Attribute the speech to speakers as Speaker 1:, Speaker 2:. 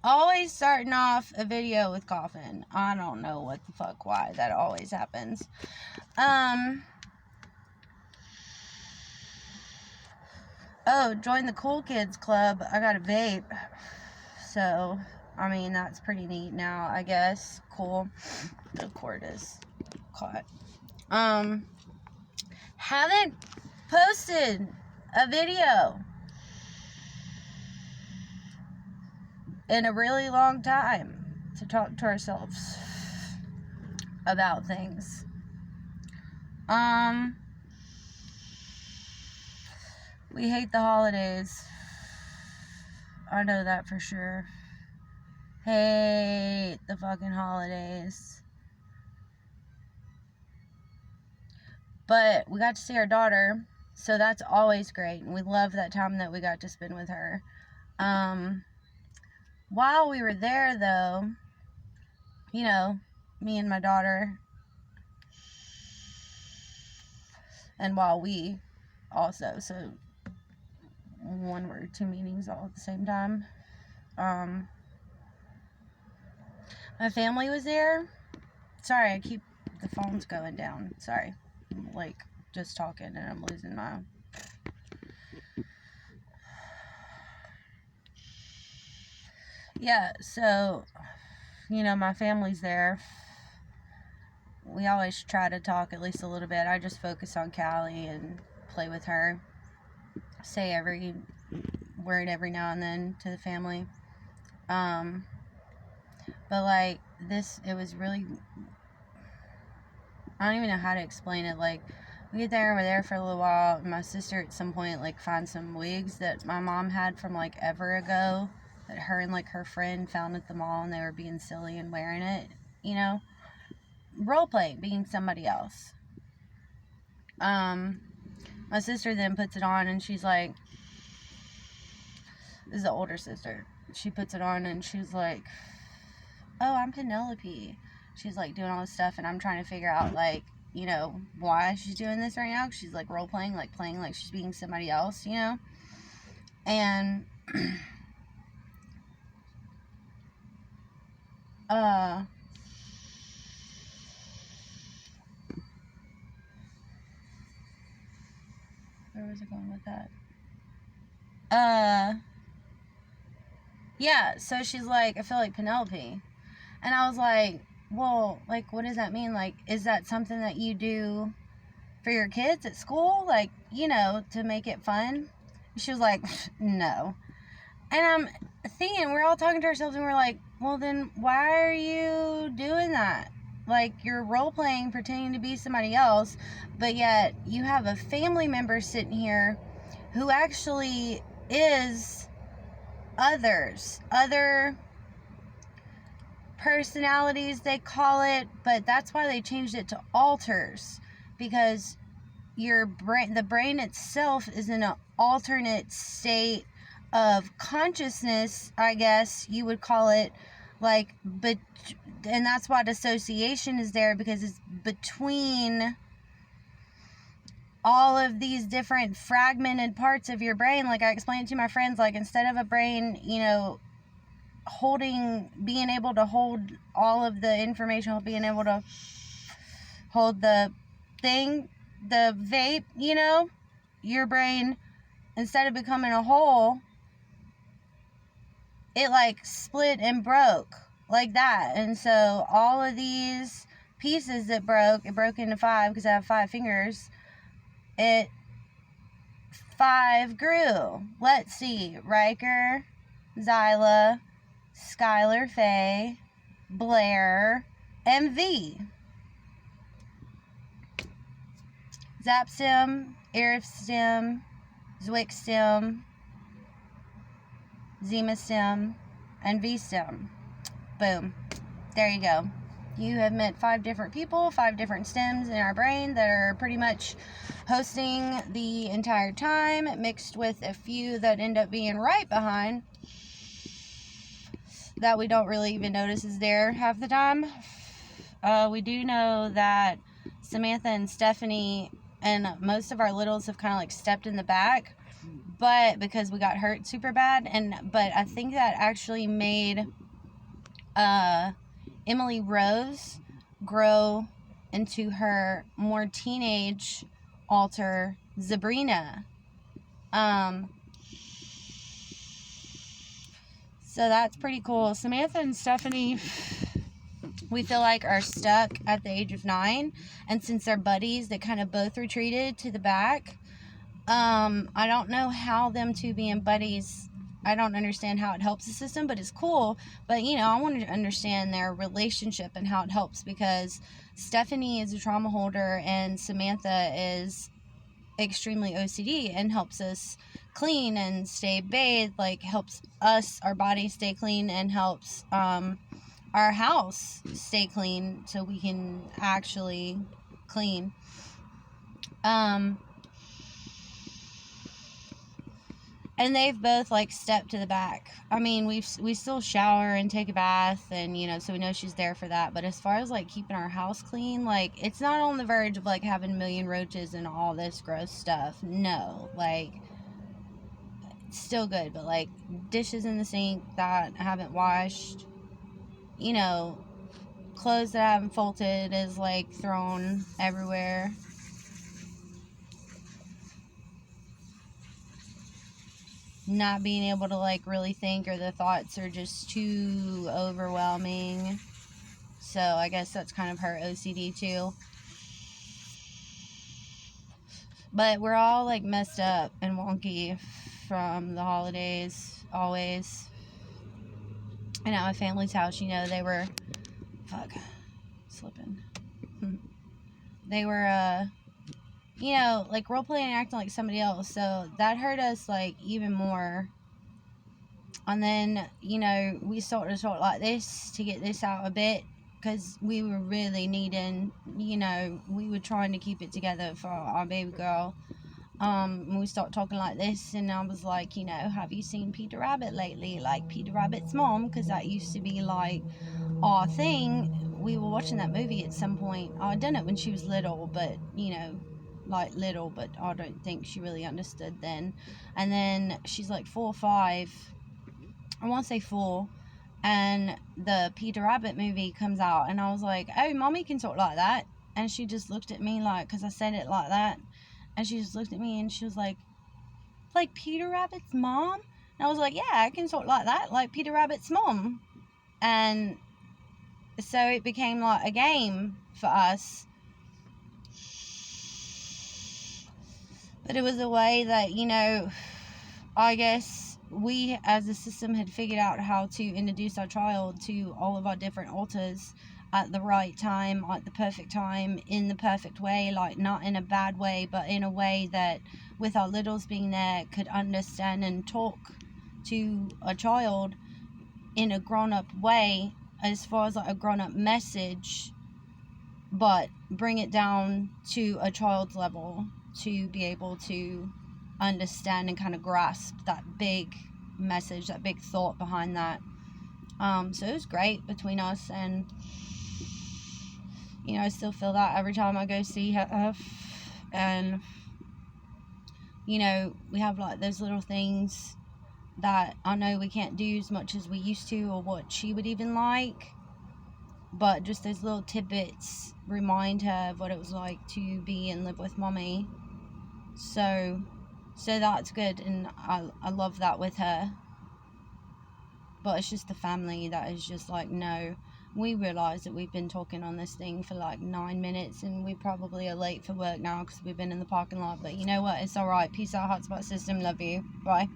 Speaker 1: always starting off a video with coughing. I don't know what the fuck why that always happens. Oh, join the cool kids club. I got a vape. So, I mean, that's pretty neat now, I guess. Cool. The cord is caught. Haven't posted a video in a really long time to talk to ourselves about things. We hate the holidays. I know that for sure. Hate the fucking holidays. But we got to see our daughter, so that's always great. And we love that time that we got to spend with her. While we were there, though, you know, me and my daughter, and while we also, so one word, two meanings all at the same time. My family was there. Sorry, the phone's going down. Sorry. I'm like just talking and I'm losing my... Yeah, so, you know, my family's there. We always try to talk at least a little bit. I just focus on Callie and play with her. Say every word every now and then to the family. But like this, it was really, I don't even know how to explain it. Like, we get there and we're there for a little while, and my sister at some point like finds some wigs that my mom had from like ever ago that her and like her friend found at the mall, and they were being silly and wearing it, you know, role playing, being somebody else. My sister then puts it on, and she's like, this is the older sister, she puts it on and she's like, oh, I'm Penelope. She's like doing all this stuff, and I'm trying to figure out like, you know, why she's doing this right now. She's like role playing, like playing like she's being somebody else, you know. And where was I going with that? Yeah, so she's like, I feel like Penelope. And I was like, well, like, what does that mean? Like, is that something that you do for your kids at school? Like, you know, to make it fun? She was like, no. And I'm thinking, we're all talking to ourselves, and we're like, well, then why are you doing that? Like, you're role-playing, pretending to be somebody else, but yet you have a family member sitting here who actually is other personalities, they call it, but that's why they changed it to alters, because your brain, the brain itself, is in an alternate state of consciousness, I guess you would call it, like, but, and that's why dissociation is there, because it's between all of these different fragmented parts of your brain. Like I explained to my friends, like, instead of a brain, you know, being able to hold all of the information, being able to hold the thing, the vape, you know, your brain, instead of becoming a whole, it like split and broke like that. And so all of these pieces that broke, it broke into 5 because I have 5 fingers. 5 grew. Let's see. Riker, Zyla, Skylar Faye, Blair, and V. Zapstem, Arifstem, Zwixstem, Zemastem, and V-stem. Boom. There you go. You have met 5 different people, 5 different stems in our brain that are pretty much hosting the entire time, mixed with a few that end up being right behind that we don't really even notice is there half the time. We do know that Samantha and Stephanie and most of our littles have kind of like stepped in the back, but because we got hurt super bad, but I think that actually made Emily Rose grow into her more teenage alter, Sabrina. So that's pretty cool. Samantha and Stephanie, we feel like, are stuck at the age of 9, and since they're buddies, they kind of both retreated to the back. I don't know how them two being buddies, I don't understand how it helps the system, but it's cool. But, I wanted to understand their relationship and how it helps, because Stephanie is a trauma holder and Samantha is extremely OCD and helps us clean and stay bathed, like helps us, our body stay clean, and helps our house stay clean so we can actually clean. And they've both like stepped to the back. I mean, we still shower and take a bath, and so we know she's there for that. But as far as like keeping our house clean, like it's not on the verge of like having a million roaches and all this gross stuff. No, like it's still good, but like dishes in the sink that I haven't washed, clothes that I haven't folded is like thrown everywhere. Not being able to like really think, or the thoughts are just too overwhelming. So I guess that's kind of her OCD too. But we're all like messed up and wonky from the holidays, always. And at my family's house, they were slipping. They were like role playing and acting like somebody else. So that hurt us like even more. And then, we started to talk like this to get this out a bit, because we were really needing, we were trying to keep it together for our baby girl. And we started talking like this, and I was like, have you seen Peter Rabbit lately? Like Peter Rabbit's mom, because that used to be like our thing. We were watching that movie at some point. I done it when she was little, but like little, but I don't think she really understood then. And then she's like 4 or 5, I want to say 4, and the Peter Rabbit movie comes out, and I was like, oh, mommy can talk like that. And she just looked at me like, because I said it like that, and she just looked at me and she was like Peter Rabbit's mom? And I was like, yeah, I can talk like that, like Peter Rabbit's mom. And so it became like a game for us. But it was a way that, I guess we as a system had figured out how to introduce our child to all of our different alters at the right time, at the perfect time, in the perfect way, like not in a bad way, but in a way that, with our littles being there, could understand and talk to a child in a grown-up way, as far as like a grown-up message, but bring it down to a child's level to be able to understand and kind of grasp that big message, that big thought behind that. So it was great between us, and I still feel that every time I go see her. And we have like those little things that I know we can't do as much as we used to, or what she would even like, but just those little tidbits remind her of what it was like to be and live with mommy. So that's good, and I love that with her. But it's just the family that is just like, no. We realise that we've been talking on this thing for like 9 minutes, and we probably are late for work now because we've been in the parking lot. But you know what? It's alright. Peace out, Hotspot System. Love you. Bye.